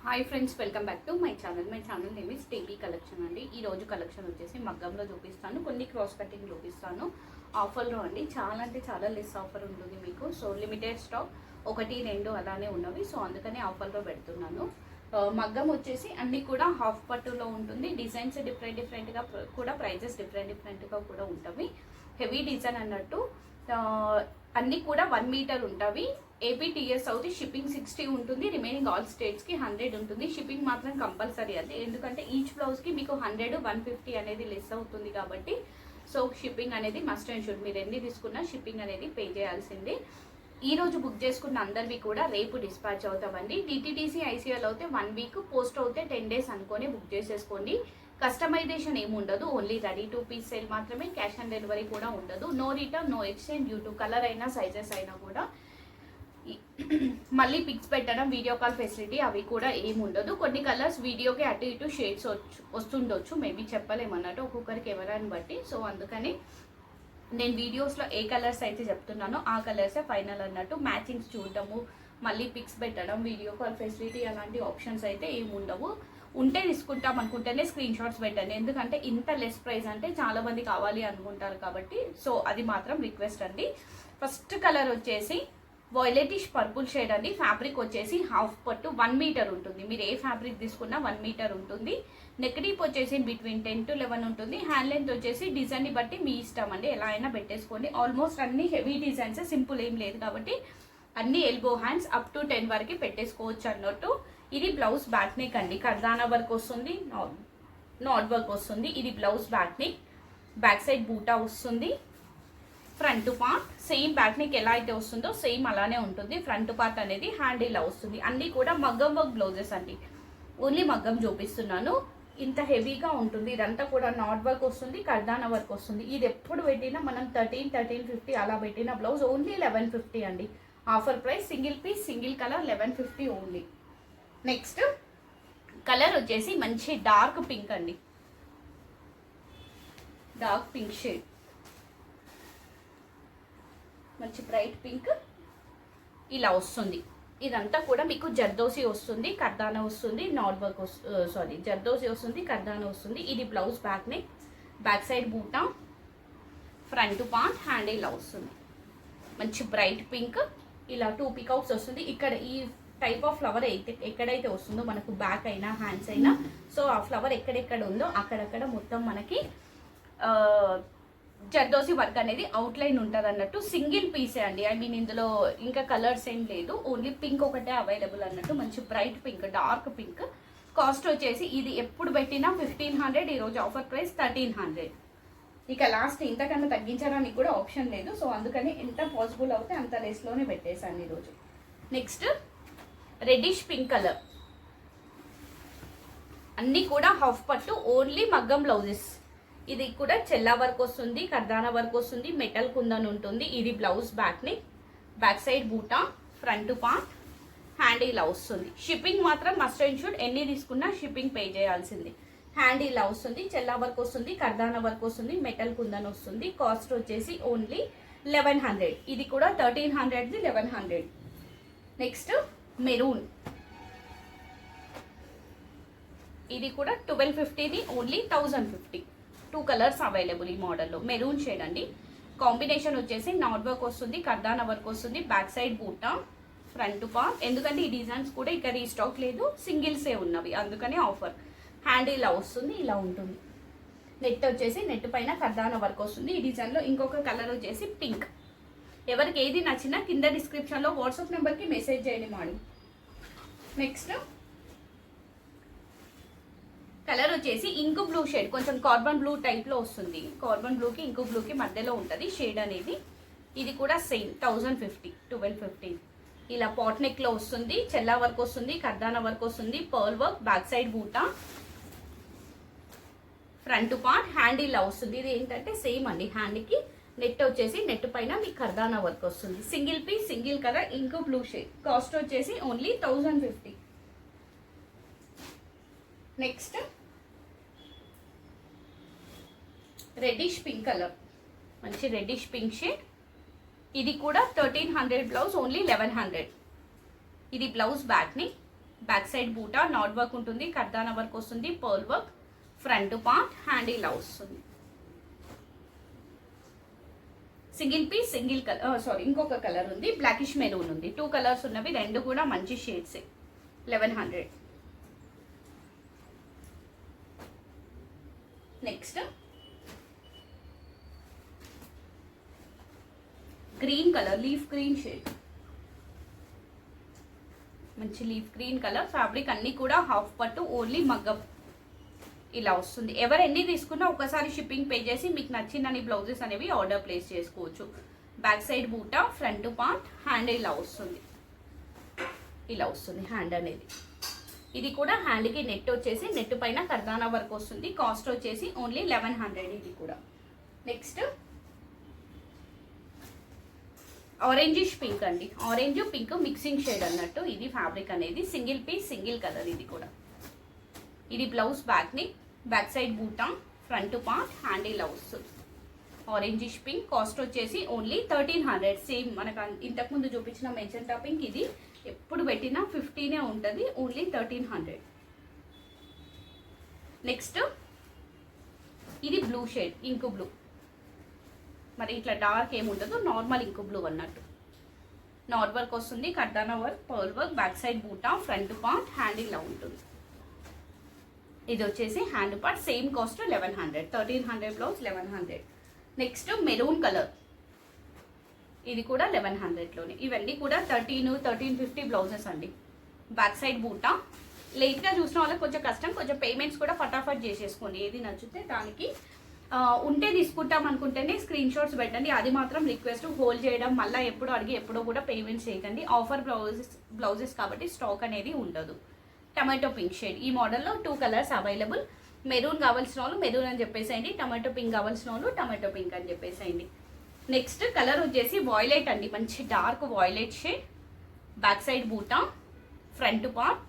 Hi friends, welcome back to my channel. My channel name is TV collection అండి. ఈ రోజు collection వచ్చేసి మగ్గంలో చూపిస్తాను, కొన్ని క్రాస్ కటింగ్ చూపిస్తాను. ఆఫర్లో అండి, చాలా అంటే చాలా లెస్ ఆఫర్ ఉంటుంది మీకు. సో లిమిటెడ్ స్టాక్, 1-2 అలానే ఉన్నవి. సో అందుకని ఆఫర్లో పెడుతున్నాను. మగ్గం వచ్చేసి అన్నీ కూడా హాఫ్ పట్టులో ఉంటుంది. డిజైన్స్ డిఫరెంట్గా కూడా, ప్రైజెస్ డిఫరెంట్గా కూడా ఉంటాయి. హెవీ డిజైన్ అన్నట్టు అన్నీ కూడా 1 మీటర్ ఉంటాయి. ఏపీటీఎస్ అవుతుంది. షిప్పింగ్ 60 ఉంటుంది. రిమైనింగ్ ఆల్ స్టేట్స్కి 100 ఉంటుంది. షిప్పింగ్ మాత్రం కంపల్సరీ అది, ఎందుకంటే ఈచ్ బ్లౌజ్కి మీకు 100-150 అనేది లెస్ అవుతుంది కాబట్టి. సో షిప్పింగ్ అనేది మస్ట్ అండ్ షుడ్. మీరు ఎన్ని తీసుకున్నా షిప్పింగ్ అనేది పే చేయాల్సిందే. ఈ రోజు బుక్ చేసుకున్న అందరివి కూడా రేపు డిస్పాచ్ అవుతామండి. డిటీడీసీ ఐసీఎల్ అయితే 1 వీక్, పోస్ట్ అయితే 10 డేస్ అనుకొని బుక్ చేసేసుకోండి. కస్టమైజేషన్ ఏమి ఉండదు, only ready to piece sale మాత్రమే. క్యాష్ ఆన్ డెలివరీ కూడా ఉండదు. No return, no exchange. Due to colour అయినా సైజెస్ అయినా కూడా మళ్ళీ పిక్స్ పెట్టడం, వీడియో కాల్ ఫెసిలిటీ అవి కూడా ఏమి ఉండదు. కొన్ని కలర్స్ వీడియోకి అటు ఇటు షేడ్స్ వస్తుండొచ్చు, మేబీ చెప్పలేమన్నట్టు ఒక్కొక్కరికి ఎవరైనా బట్టి. సో అందుకని నేను వీడియోస్లో ఏ కలర్స్ అయితే చెప్తున్నానో ఆ కలర్సే ఫైనల్ అన్నట్టు. మ్యాచింగ్స్ చూడటము, మళ్ళీ పిక్స్ పెట్టడం, వీడియో కాల్ ఫెసిలిటీ అలాంటి ఆప్షన్స్ అయితే ఏమి ఉండవు. ఉంటే తీసుకుంటాం అనుకుంటేనే స్క్రీన్ షాట్స్ పెట్టండి, ఎందుకంటే ఇంత లెస్ ప్రైస్ అంటే చాలా మంది కావాలి అనుకుంటారు కాబట్టి. సో అది మాత్రం రిక్వెస్ట్ అండి. ఫస్ట్ కలర్ వచ్చేసి వైలెటిష్ పర్పుల్ షేడ్ అండి. ఫ్యాబ్రిక్ వచ్చేసి హాఫ్ పట్టు, 1 మీటర్ ఉంటుంది. మీరు ఏ ఫ్యాబ్రిక్ తీసుకున్నా 1 మీటర్ ఉంటుంది. నెక్ డీప్ వచ్చేసి బిట్వీన్ 10-11 ఉంటుంది. హ్యాండ్ లెంత్ వచ్చేసి డిజైన్ని బట్టి మీ ఇష్టం అండి, ఎలా అయినా పెట్టేసుకోండి. ఆల్మోస్ట్ అన్ని హెవీ డిజైన్స్, సింపుల్ ఏం లేదు కాబట్టి అన్ని ఎల్బో హ్యాండ్స్ అప్ టు 10 వరకు పెట్టేసుకోవచ్చు అన్నట్టు. ఇది బ్లౌజ్ బ్యాక్ నెక్ అండి. కర్దానా వర్క్ వస్తుంది, నాట్ వర్క్ వస్తుంది. ఇది blouse back neck, back side బూటా వస్తుంది. Front part same back neck ఎలా అయితే వస్తుందో సేమ్ అలానే ఉంటుంది. ఫ్రంట్ పార్ట్ అనేది హ్యాండ్ ఇలా వస్తుంది. అన్నీ కూడా మగ్గం వర్క్ బ్లౌజెస్ అండి, ఓన్లీ మగ్గం చూపిస్తున్నాను. ఇంత హెవీగా ఉంటుంది. ఇదంతా కూడా నాట్ వర్క్ వస్తుంది, కర్దానా వర్క్ వస్తుంది. ఇది ఎప్పుడు పెట్టినా మనం 1350 అలా పెట్టిన బ్లౌజ్ ఓన్లీ 1150 అండి. Offer price. Single piece, single colour 1150 only. Next colour వచ్చేసి మంచి డార్క్ పింక్ అండి, డార్క్ పింక్ షేడ్, మంచి బ్రైట్ పింక్ ఇలా వస్తుంది. ఇదంతా కూడా మీకు జర్దోసి వస్తుంది, కర్దానా వస్తుంది, నాట్ వర్క్ జర్దోసి వస్తుంది, కర్దానా వస్తుంది. ఇది blouse back neck, back side బూటా, ఫ్రంట్ పార్ట్ హ్యాండ్ ఇలా వస్తుంది. మంచి బ్రైట్ పింక్, ఇలా 2 పికౌట్స్ వస్తుంది. ఇక్కడ ఈ టైప్ ఆఫ్ ఫ్లవర్ అయితే ఎక్కడైతే వస్తుందో మనకు బ్యాక్ అయినా హ్యాండ్స్ అయినా, సో ఆ ఫ్లవర్ ఎక్కడెక్కడ ఉందో అక్కడక్కడ మొత్తం మనకి జర్దోసి వర్క్ అనేది అవుట్లైన్ ఉంటుంది అన్నట్టు. సింగిల్ పీసే అండి, ఐ మీన్ ఇందులో ఇంకా కలర్స్ ఏం లేదు, ఓన్లీ పింక్ ఒకటే అవైలబుల్ అన్నట్టు. మంచి bright pink, dark pink. Cost వచ్చేసి ఇది ఎప్పుడు పెట్టినా 1500, ఈరోజు ఆఫర్ ప్రైస్ 1300. ఇక లాస్ట్ ఇంతకన్నా తగ్గించడానికి కూడా ఆప్షన్ లేదు. సో అందుకని ఎంత పాసిబుల్ అవుతే అంత లెస్లోనే పెట్టేశాను ఈరోజు. Next reddish pink colour. అన్నీ కూడా హాఫ్ పట్టు, ఓన్లీ మగ్గం బ్లౌజెస్. ఇది కూడా చెల్లా వర్క్ వస్తుంది, కర్దానా వర్క్ వస్తుంది, మెటల్ కుందన్ ఉంటుంది. ఇది blouse back neck, back side బూటా, ఫ్రంట్ పార్ట్ హ్యాండ్ ఇలా వస్తుంది. షిప్పింగ్ మాత్రం మస్ట్ అండ్ షుడ్, ఎన్ని తీసుకున్నా షిప్పింగ్ పే చేయాల్సింది. హ్యాండ్ ఇలా వస్తుంది, చెల్లా వర్క్ వస్తుంది, కర్దానా వర్క్ వస్తుంది, మెటల్ కుందన్ వస్తుంది. కాస్ట్ వచ్చేసి ఓన్లీ 1100. ఇది కూడా 1300ది 1100. Next maroon. ఇది కూడా 1250ది ఓన్లీ 1050. 2 కలర్స్ అవైలబుల్ ఈ మోడల్లో. మెరూన్ షేడ్ అండి. కాంబినేషన్ వచ్చేసి నాట్ వర్క్ వస్తుంది, కర్దానా వర్క్ వస్తుంది, బ్యాక్ సైడ్ బూటా, ఫ్రంట్ పార్ట్. ఎందుకంటే ఈ డిజైన్స్ కూడా ఇక రీస్టాక్ లేదు, సింగిల్సే ఉన్నవి, అందుకని ఆఫర్. హ్యాండ్ ఇలా వస్తుంది, ఇలా ఉంటుంది. నెట్ వచ్చేసి నెట్ పైన కర్దానా వర్క్ వస్తుంది. ఈ డిజైన్లో ఇంకొక కలర్ వచ్చేసి పింక్. ఎవరికి ఏది నచ్చినా కింద డిస్క్రిప్షన్లో వాట్సాప్ నెంబర్కి మెసేజ్ చేయండి మేడం. నెక్స్ట్ కలర్ వచ్చేసి ఇంకు బ్లూ షేడ్, కొంచెం కార్బన్ బ్లూ టైప్లో వస్తుంది. కార్బన్ బ్లూకి ఇంకు బ్లూకి మధ్యలో ఉంటుంది షేడ్ అనేది. ఇది కూడా సేమ్ 1050, 1250. ఇలా పాట్ నెక్లో వస్తుంది, చెల్లా వర్క్ వస్తుంది, కర్దానా వర్క్ వస్తుంది, పర్ల్ వర్క్, బ్యాక్ సైడ్ బూటా, ఫ్రంట్ పార్ట్ హ్యాండ్ ఇలా వస్తుంది. ఇది ఏంటంటే సేమ్ అండి, హ్యాండ్కి నెట్ వచ్చేసి నెట్ పైన మీకు కర్దానా వర్క్ వస్తుంది. Single piece, single colour, ink blue shade. Cost వచ్చేసి only 1050. Next reddish pink colour, మంచి రెడ్డిష్ పింక్ షేడ్. ఇది కూడా 1300 బ్లౌజ్, ఓన్లీ 1100. ఇది బ్లౌజ్ బ్యాక్ ని, బ్యాక్ సైడ్ బూటా నాట్ వర్క్ ఉంటుంది, కర్దానా వర్క్ వస్తుంది, pearl work, front part hand ఇలా వస్తుంది. Single piece single colour, sorry ఇంకొక కలర్ ఉంది, బ్లాకిష్ మెరూన్ ఉంది. 2 కలర్స్ ఉన్నవి, రెండు కూడా మంచి షేడ్సే. 1100. Next green colour, leaf green shade, మంచి లీఫ్ గ్రీన్ కలర్. ఫ్యాబ్రిక్ అన్ని కూడా హాఫ్ పట్టు, ఓన్లీ మగ్గం ఇలా వస్తుంది. ఎవరు ఎన్ని తీసుకున్నా ఒకసారి షిప్పింగ్ పే చేసి మీకు నచ్చిందని బ్లౌజెస్ అనేవి ఆర్డర్ ప్లేస్ చేసుకోవచ్చు. బ్యాక్ సైడ్ బూటా, ఫ్రంట్ పార్ట్, హ్యాండ్ ఇలా వస్తుంది. ఇలా వస్తుంది హ్యాండ్ అనేది. ఇది కూడా హ్యాండ్కి నెట్ వచ్చేసి నెట్ పైన కర్దానా వర్క్ వస్తుంది. కాస్ట్ వచ్చేసి ఓన్లీ 1100 ఇది కూడా. నెక్స్ట్ ఆరెంజిష్ పింక్ అండి, ఆరెంజ్ పింక్ మిక్సింగ్ షేడ్ అన్నట్టు. ఇది ఫ్యాబ్రిక్ అనేది సింగిల్ పీస్ సింగిల్ కలర్. ఇది కూడా ఇది బ్లౌజ్ బ్యాక్ ని, బ్యాక్ సైడ్ బూటా, ఫ్రంట్ పార్ట్, హ్యాండ్ ఇలా వస్తుంది. Orangish pink. కాస్ట్ వచ్చేసి ఓన్లీ 1300. సేమ్ మనకు ఇంతకుముందు చూపించిన మెజెంటా పింక్, ఇది ఎప్పుడు పెట్టినా 15 ఉంటుంది, ఓన్లీ 1300. నెక్స్ట్ ఇది బ్లూ షేడ్, ఇంకు బ్లూ. మరి ఇట్లా డార్క్ ఏముండదు, నార్మల్ ఇంకు బ్లూ అన్నట్టు. నాట్ వర్క్ వస్తుంది, kardana work, pearl work, back side బూటా, ఫ్రంట్ పార్ట్, హ్యాండ్ ఇలా ఉంటుంది. ఇది వచ్చేసి hand part. Same cost 1100. 1300 blouse, 1100. Next maroon colour, ఇది కూడా 1100లోనే. ఇవన్నీ కూడా 1350 బ్లౌజెస్ అండి. బ్యాక్ సైడ్ బూటా. లేట్గా చూసిన వాళ్ళకి కొంచెం కష్టం, కొంచెం పేమెంట్స్ కూడా ఫటాఫట్ చేసేసుకోండి. ఏది నచ్చితే దానికి ఉంటే తీసుకుంటాం అనుకుంటేనే స్క్రీన్ షాట్స్ పెట్టండి. అది మాత్రం రిక్వెస్ట్. హోల్డ్ చేయడం, మళ్ళీ ఎప్పుడు అడిగి ఎప్పుడో కూడా పేమెంట్స్ చేయకండి. ఆఫర్ బ్లౌజెస్ కాబట్టి స్టాక్ అనేది ఉండదు. టమాటో పింక్ షేడ్, ఈ మోడల్లో 2 కలర్స్ అవైలబుల్. మెరూన్ కావాల్సిన వాళ్ళు మెరూన్ అని చెప్పేసేయండి, టమాటో పింక్ కావాల్సిన వాళ్ళు టమాటో పింక్ అని చెప్పేసేయండి. నెక్స్ట్ కలర్ వచ్చేసి వాయిలెట్ అండి, మంచి dark violet shade. Back side బూటా, ఫ్రంట్ పార్ట్,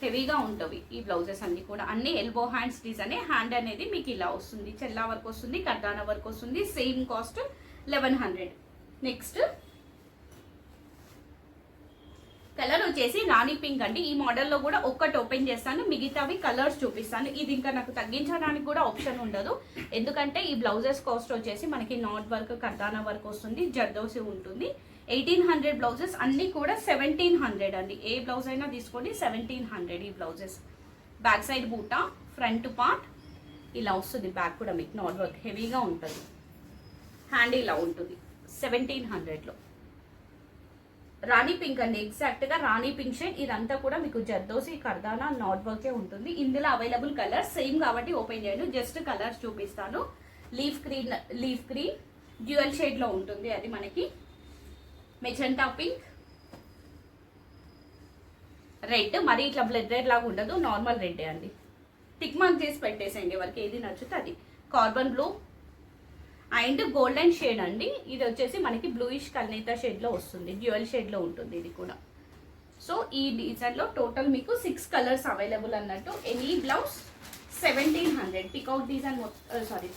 హెవీగా ఉంటుంది ఈ బ్లౌజెస్ అన్ని కూడా. అన్ని ఎల్బో హ్యాండ్స్ డిజైన్. హ్యాండ్ అనేది మీకు ఇలా వస్తుంది, చెల్లా వర్క్ వస్తుంది, కర్దానా వర్క్ వస్తుంది. Same cost 1100. నెక్స్ట్ కలర్ వచ్చేసి రాణి పింక్ అండి. ఈ మోడల్లో కూడా ఒక్కటి ఓపెన్ చేస్తాను, మిగతావి కలర్స్ చూపిస్తాను. ఇది ఇంకా నాకు తగ్గించడానికి కూడా ఆప్షన్ ఉండదు, ఎందుకంటే ఈ బ్లౌజెస్ కాస్ట్ వచ్చేసి మనకి నాట్ వర్క్, కర్దానా వర్క్ వస్తుంది, జర్దోసి ఉంటుంది. 1800 బ్లౌజెస్ అన్నీ కూడా 1700 అండి. ఏ బ్లౌజ్ అయినా తీసుకోండి, 1700 ఈ బ్లౌజెస్. బ్యాక్ సైడ్ బూటా, ఫ్రంట్ పార్ట్ ఇలా వస్తుంది. బ్యాక్ కూడా మీకు నాట్ వర్క్ హెవీగా ఉంటుంది. హ్యాండ్ ఇలా ఉంటుంది. 1700లో రాణి పింక్ అండి, ఎగ్జాక్ట్గా రాణి పింక్ షేడ్. ఇదంతా కూడా మీకు జర్దోసి, కర్దానా, నాట్ వర్కే ఉంటుంది. ఇందులో అవైలబుల్ కలర్స్ సేమ్ కాబట్టి ఓపెన్ చేయను, జస్ట్ కలర్స్ చూపిస్తాను. లీఫ్ గ్రీన్ డ్యూయల్ షేడ్లో ఉంటుంది. అది మనకి మెజెంటా పింక్, రెడ్. మరి ఇట్లా బ్లడ్ రెడ్ లాగా ఉండదు, నార్మల్ రెడ్ అండి. టిక్ మార్క్ చేసి పెట్టేసేయండి ఎవరికి ఏది నచ్చుతే అది. Carbon blue and golden shade అండి. ఇది వచ్చేసి మనకి బ్లూయిష్ కల్నేతా షేడ్లో వస్తుంది, డ్యూయల్ షేడ్లో ఉంటుంది ఇది కూడా. సో ఈ డిజైన్లో టోటల్ మీకు 6 కలర్స్ అవైలబుల్ అన్నట్టు. Any blouse 1700. పికౌట్ డిజైన్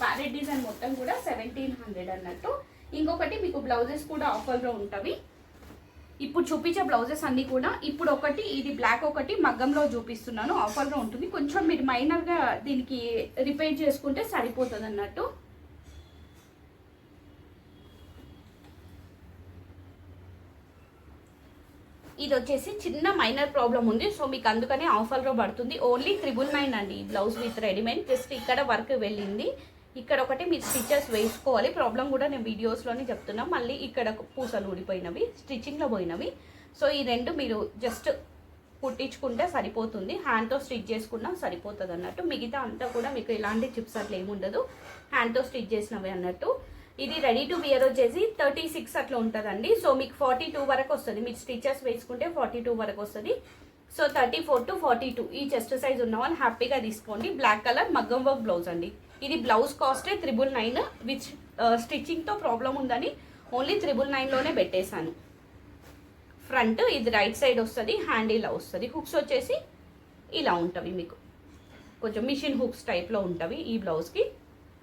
ప్యారెట్ డిజైన్ మొత్తం కూడా 1700 అన్నట్టు. ఇంకొకటి మీకు బ్లౌజెస్ కూడా ఆఫర్లో ఉంటాయి. ఇప్పుడు చూపించే బ్లౌజెస్ అన్నీ కూడా ఇప్పుడు ఒకటి, ఇది బ్లాక్ ఒకటి మగ్గంలో చూపిస్తున్నాను, ఆఫర్లో ఉంటుంది. కొంచెం మీరు మైనర్గా దీనికి రిపేర్ చేసుకుంటే సరిపోతుంది అన్నట్టు. ఇది వచ్చేసి చిన్న మైనర్ ప్రాబ్లం ఉంది, సో మీకు అందుకనే ఆఫర్లో పడుతుంది. ఓన్లీ 999 అండి ఈ బ్లౌజ్ విత్ రెడీమేడ్. జస్ట్ ఇక్కడ వర్క్ వెళ్ళింది, ఇక్కడ ఒకటి మీరు స్టిచెస్ వేసుకోవాలి. ప్రాబ్లం కూడా నేను వీడియోస్లోనే చెప్తున్నా. మళ్ళీ ఇక్కడ పూసలు ఊడిపోయినవి, స్టిచ్చింగ్లో పోయినవి. సో ఈ రెండు మీరు జస్ట్ కుట్టించుకుంటే సరిపోతుంది, హ్యాండ్తో స్టిచ్ చేసుకున్నా సరిపోతుంది అన్నట్టు. మిగతా అంతా కూడా మీకు ఎలాంటి చిప్స్ అట్లా ఏముండదు, హ్యాండ్తో స్టిచ్ చేసినవి అన్నట్టు. ఇది రెడీ టు వియర్ వచ్చేసి 36 అట్లా ఉంటుందండి. సో మీకు 42 వరకు వస్తుంది, మీరు స్టిచెస్ వేసుకుంటే 42 వరకు వస్తుంది. సో 34 to 42 ఈ చెస్ట్ సైజ్ ఉన్న వాళ్ళు హ్యాపీగా తీసుకోండి. బ్లాక్ కలర్ మగ్గం వర్క్ బ్లౌజ్ అండి. ఇది బ్లౌజ్ కాస్టే 999, విచ్ స్టిచ్చింగ్తో ప్రాబ్లం ఉందని ఓన్లీ 999లోనే పెట్టేశాను. ఫ్రంట్ ఇది రైట్ సైడ్ వస్తుంది, హ్యాండ్ ఇలా వస్తుంది. హుక్స్ వచ్చేసి ఇలా ఉంటవి, మీకు కొంచెం మిషన్ హుక్స్ టైప్లో ఉంటవి. ఈ బ్లౌజ్కి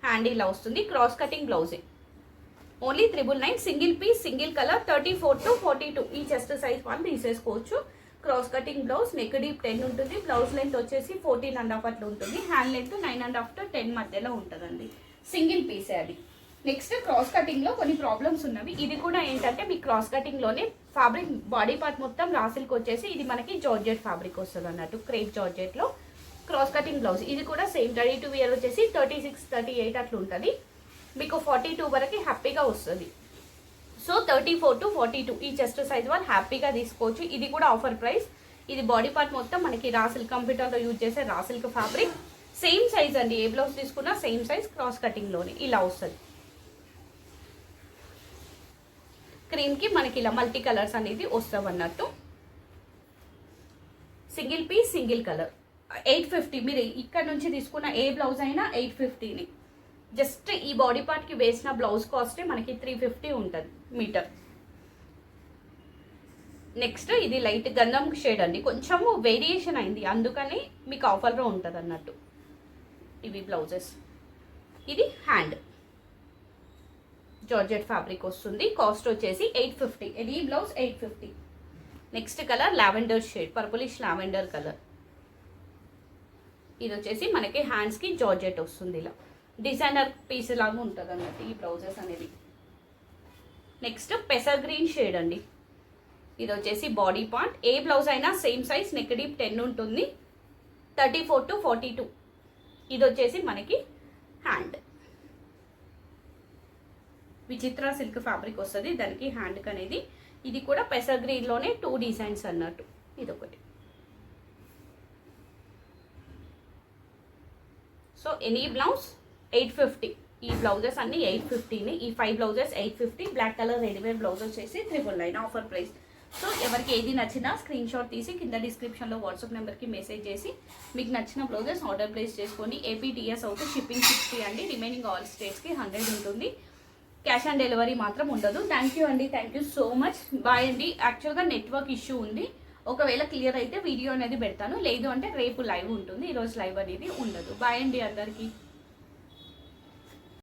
హ్యాండ్ ఇలా వస్తుంది. క్రాస్ కటింగ్ బ్లౌజే. Only 999. Single piece single colour. 34 to 42 ఈ చెస్ట్ సైజ్ వాళ్ళు తీసేసుకోవచ్చు. Cross cutting blouse, neck deep 10 ఉంటుంది, బ్లౌజ్ లెంత్ వచ్చేసి 14.5 అట్లా ఉంటుంది, హ్యాండ్ లెంత్ 9.5 to 10 మధ్యలో ఉంటుందండి. సింగిల్ పీసే అది. నెక్స్ట్ క్రాస్ కటింగ్లో కొన్ని ప్రాబ్లమ్స్ ఉన్నవి. ఇది కూడా ఏంటంటే మీకు క్రాస్ కటింగ్లోనే ఫ్యాబ్రిక్ బాడీ పార్ట్ మొత్తం రా సిల్క్ వచ్చేసి ఇది మనకి జార్జెట్ ఫ్యాబ్రిక్ వస్తుంది అన్నట్టు, క్రేప్ జార్జెట్లో క్రాస్ కటింగ్ బ్లౌజ్. ఇది కూడా సేమ్ రెడీ టు వేర్ వచ్చేసి 36, 38 అట్లా ఉంటుంది. మీకు 42 వరకు హ్యాపీగా వస్తుంది. సో 34 to 42 ఈ చెస్ట్ సైజ్ వాళ్ళు హ్యాపీగా తీసుకోవచ్చు. ఇది కూడా ఆఫర్ ప్రైస్. ఇది బాడీ పార్ట్ మొత్తం మనకి రా సిల్క్, కంప్యూటర్లో యూజ్ చేసే raw silk fabric. Same size అండి, ఏ బ్లౌజ్ తీసుకున్నా సేమ్ సైజ్, క్రాస్ కటింగ్లోనే ఇలా వస్తుంది. క్రీమ్కి మనకి ఇలా మల్టీ కలర్స్ అనేది వస్తావు అన్నట్టు. Single piece, single colour 850. మీరు ఇక్కడ నుంచి తీసుకున్న ఏ బ్లౌజ్ అయినా 850ని. జస్ట్ ఈ బాడీ పార్ట్కి వేసిన బ్లౌజ్ కాస్టే మనకి 350 ఉంటుంది మీటర్. నెక్స్ట్ ఇది లైట్ గంధం షేడ్ అండి, కొంచెము వేరియేషన్ అయింది, అందుకని మీకు ఆఫర్లో ఉంటుంది అన్నట్టు. ఇవి బ్లౌజెస్. ఇది హ్యాండ్ జార్జెట్ ఫ్యాబ్రిక్ వస్తుంది, కాస్ట్ వచ్చేసి 850. ఇది blouse 850. Next colour lavender shade, purplish lavender colour. ఇది వచ్చేసి మనకి హ్యాండ్స్కి జార్జెట్ వస్తుంది, ఇలా డిజైనర్ పీస్ లాగా ఉంటుంది అన్నట్టు ఈ బ్లౌజెస్ అనేది. నెక్స్ట్ పెసర్ గ్రీన్ షేడ్ అండి, ఇది వచ్చేసి బాడీ పార్ట్. ఏ బ్లౌజ్ అయినా సేమ్ సైజ్, నెక్ డీప్ 10 ఉంటుంది, 34 to 42. ఇది వచ్చేసి మనకి హ్యాండ్. విచిత్ర సిల్క్ ఫ్యాబ్రిక్ వస్తుంది దానికి హ్యాండ్కి అనేది. ఇది కూడా పెసర్ గ్రీన్లోనే 2 డిజైన్స్ అన్నట్టు. ఇదొకటి. So any blouse 850. ఈ బ్లౌజెస్ అన్ని 850ని. ఈ 5 blouses 850. Black colour readymade blouse వచ్చేసి 999 ఆఫర్ ప్రైస్. సో ఎవరికి ఏది నచ్చినా స్క్రీన్ షాట్ తీసి కింద డిస్క్రిప్షన్లో వాట్సాప్ నెంబర్కి మెసేజ్ చేసి మీకు నచ్చిన బ్లౌజెస్ ఆర్డర్ ప్లేస్ చేసుకోండి. ఏపీటీఎస్ అవుతే షిప్పింగ్ 60 అండి, రిమైనింగ్ ఆల్ స్టేట్స్కి 100 ఉంటుంది. క్యాష్ ఆన్ డెలివరీ మాత్రం ఉండదు. థ్యాంక్ యూ అండి, thank you so much. Bye అండి. యాక్చువల్గా నెట్వర్క్ ఇష్యూ ఉంది, ఒకవేళ క్లియర్ అయితే వీడియో అనేది పెడతాను, లేదు అంటే రేపు లైవ్ ఉంటుంది, ఈరోజు లైవ్ అనేది ఉండదు. బాయ్ అండి అందరికీ.